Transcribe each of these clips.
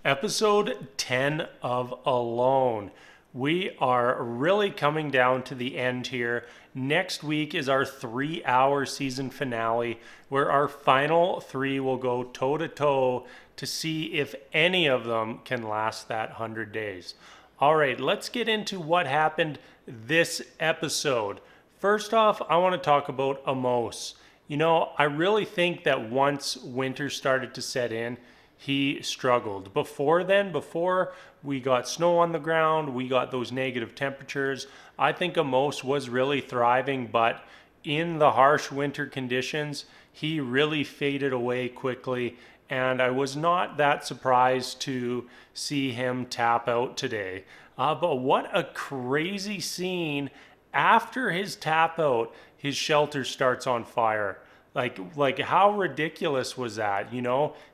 Episode 10 of Alone. We are really coming down to the end here. Next week is our 3-hour season finale, where our final three will go toe to toe to see if any of them can last that 100 days. All right, let's get into what happened this episode. First off, I want to talk about Amos. I really think that once winter started to set in, he struggled. Before we got snow on the ground, we got those negative temperatures, I think Amos was really thriving, but in the harsh winter conditions, he really faded away quickly, and I was not that surprised to see him tap out today. But what a crazy scene. After his tap out, his shelter starts on fire. Like how ridiculous was that?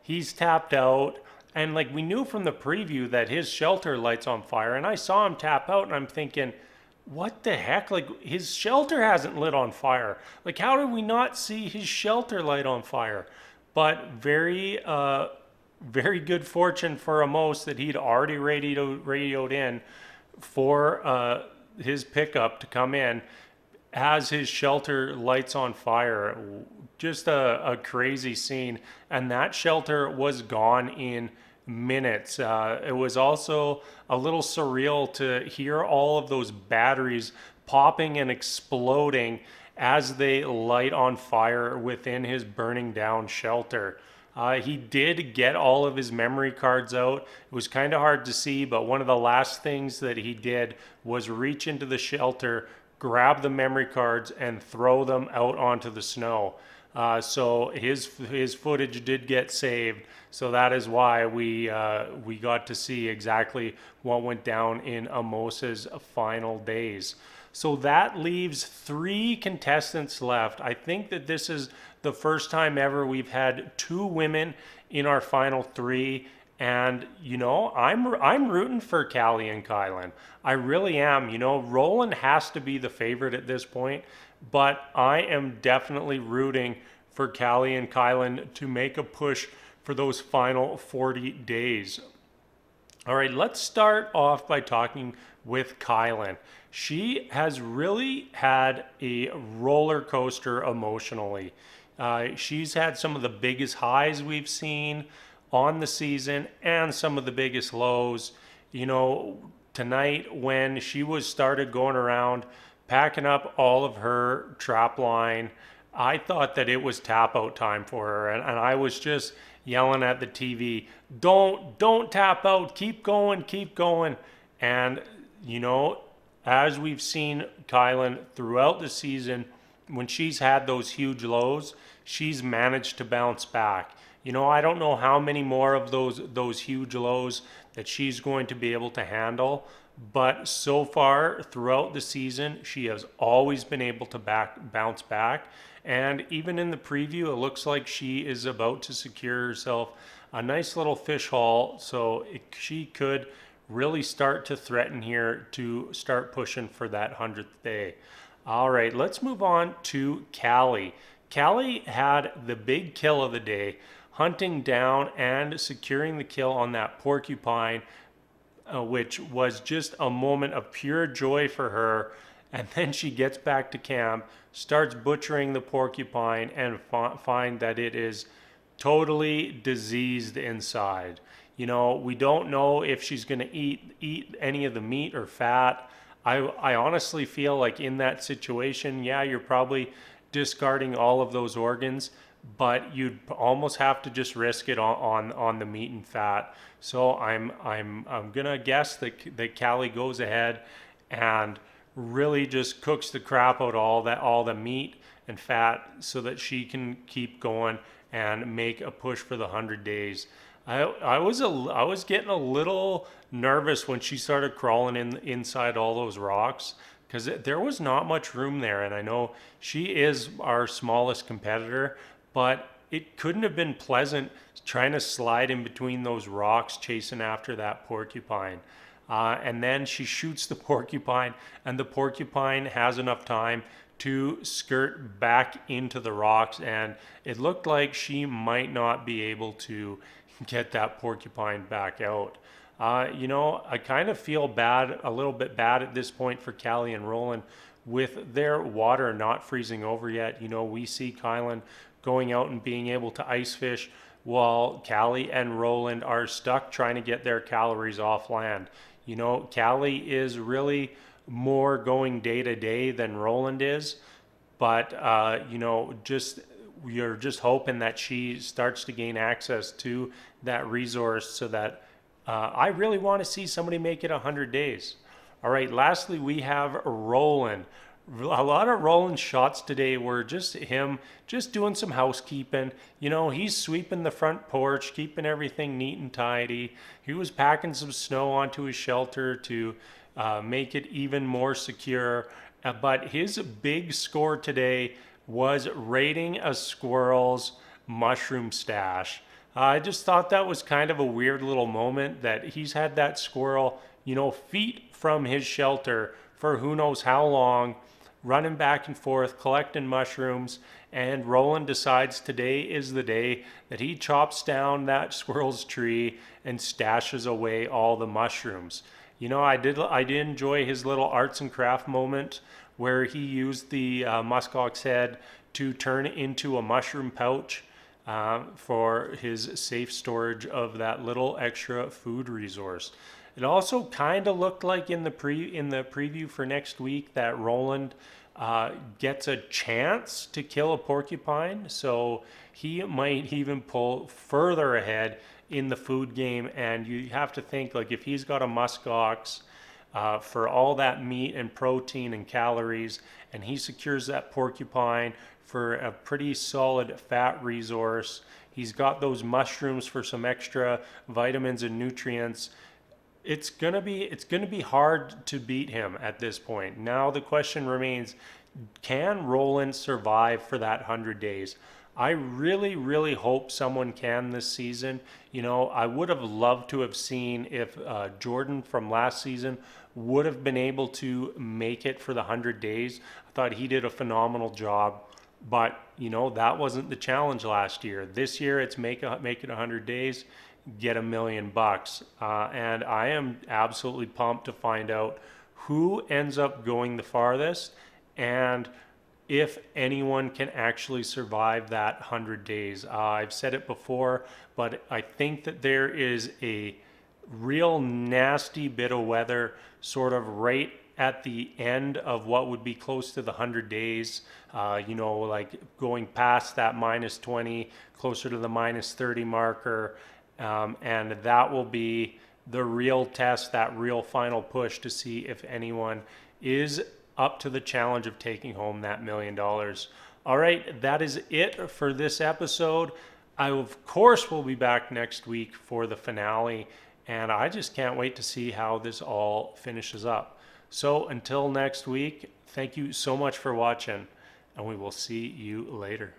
He's tapped out, and like we knew from the preview that his shelter lights on fire, and I saw him tap out, and I'm thinking, what the heck? Like, his shelter hasn't lit on fire. Like, how did we not see his shelter light on fire? But very good fortune for Amos that he'd already radioed in for his pickup to come in as his shelter lights on fire. Just a crazy scene. And that shelter was gone in minutes. It was also a little surreal to hear all of those batteries popping and exploding as they light on fire within his burning down shelter. He did get all of his memory cards out. It was kind of hard to see, but one of the last things that he did was reach into the shelter, grab the memory cards, and throw them out onto the snow. So his footage did get saved. So that is why we got to see exactly what went down in Amos's final days. So that leaves 3 contestants left. I think that this is the first time ever we've had 2 women in our final 3. And, I'm rooting for Callie and Kylan. I really am. Roland has to be the favorite at this point, but I am definitely rooting for Callie and Kylan to make a push for those final 40 days. All right, let's start off by talking with Kylan. She has really had a roller coaster emotionally. She's had some of the biggest highs we've seen on the season and some of the biggest lows. Tonight when she started going around packing up all of her trap line, I thought that it was tap out time for her, and I was just yelling at the TV, don't tap out, keep going. And as we've seen Kylan throughout the season, when she's had those huge lows, she's managed to bounce back. I don't know how many more of those huge lows that she's going to be able to handle, but so far throughout the season, she has always been able to bounce back. And even in the preview, it looks like she is about to secure herself a nice little fish haul, so she could really start to threaten here to start pushing for that 100th day. All right, let's move on to Callie. Callie had the big kill of the day, hunting down and securing the kill on that porcupine, which was just a moment of pure joy for her. And then she gets back to camp, starts butchering the porcupine, and find that it is totally diseased inside. We don't know if she's going to eat any of the meat or fat. I honestly feel like in that situation, yeah, you're probably discarding all of those organs, but you'd almost have to just risk it on the meat and fat. So I'm gonna guess that Callie goes ahead and really just cooks the crap out all the meat and fat so that she can keep going and make a push for the 100 days. I was getting a little nervous when she started crawling inside all those rocks, because there was not much room there. And I know she is our smallest competitor, but it couldn't have been pleasant trying to slide in between those rocks chasing after that porcupine. And then she shoots the porcupine, and the porcupine has enough time to skirt back into the rocks, and it looked like she might not be able to get that porcupine back out. I kind of feel bad, a little bit bad at this point for Callie and Roland with their water not freezing over yet. We see Kylan going out and being able to ice fish while Callie and Roland are stuck trying to get their calories off land. Callie is really more going day to day than Roland is, but you're just hoping that she starts to gain access to that resource so that I really want to see somebody make it 100 days. All right, lastly, we have Roland. A lot of Roland's shots today were just him just doing some housekeeping. He's sweeping the front porch, keeping everything neat and tidy. He was packing some snow onto his shelter to make it even more secure. But his big score today was raiding a squirrel's mushroom stash. I just thought that was kind of a weird little moment that he's had that squirrel, feet from his shelter for who knows how long, running back and forth, collecting mushrooms, and Roland decides today is the day that he chops down that squirrel's tree and stashes away all the mushrooms. I did enjoy his little arts and craft moment where he used the muskox head to turn into a mushroom pouch for his safe storage of that little extra food resource. It also kind of looked like in the preview for next week that Roland gets a chance to kill a porcupine, so he might even pull further ahead in the food game. And you have to think, like, if he's got a muskox for all that meat and protein and calories, and he secures that porcupine for a pretty solid fat resource, he's got those mushrooms for some extra vitamins and nutrients. It's gonna be hard to beat him at this point. Now the question remains, can Roland survive for that 100 days? I really, really hope someone can this season. I would have loved to have seen if Jordan from last season would have been able to make it for the 100 days. I thought he did a phenomenal job, but that wasn't the challenge last year. This year it's make it 100 days, get $1 million. And I am absolutely pumped to find out who ends up going the farthest and if anyone can actually survive that 100 days. I've said it before, but I think that there is a real nasty bit of weather sort of right at the end of what would be close to the 100 days, like going past that -20, closer to the -30 marker. And that will be the real test, that real final push to see if anyone is up to the challenge of taking home that $1 million. All right, that is it for this episode. I, of course, will be back next week for the finale, and I just can't wait to see how this all finishes up. So until next week, thank you so much for watching, and we will see you later.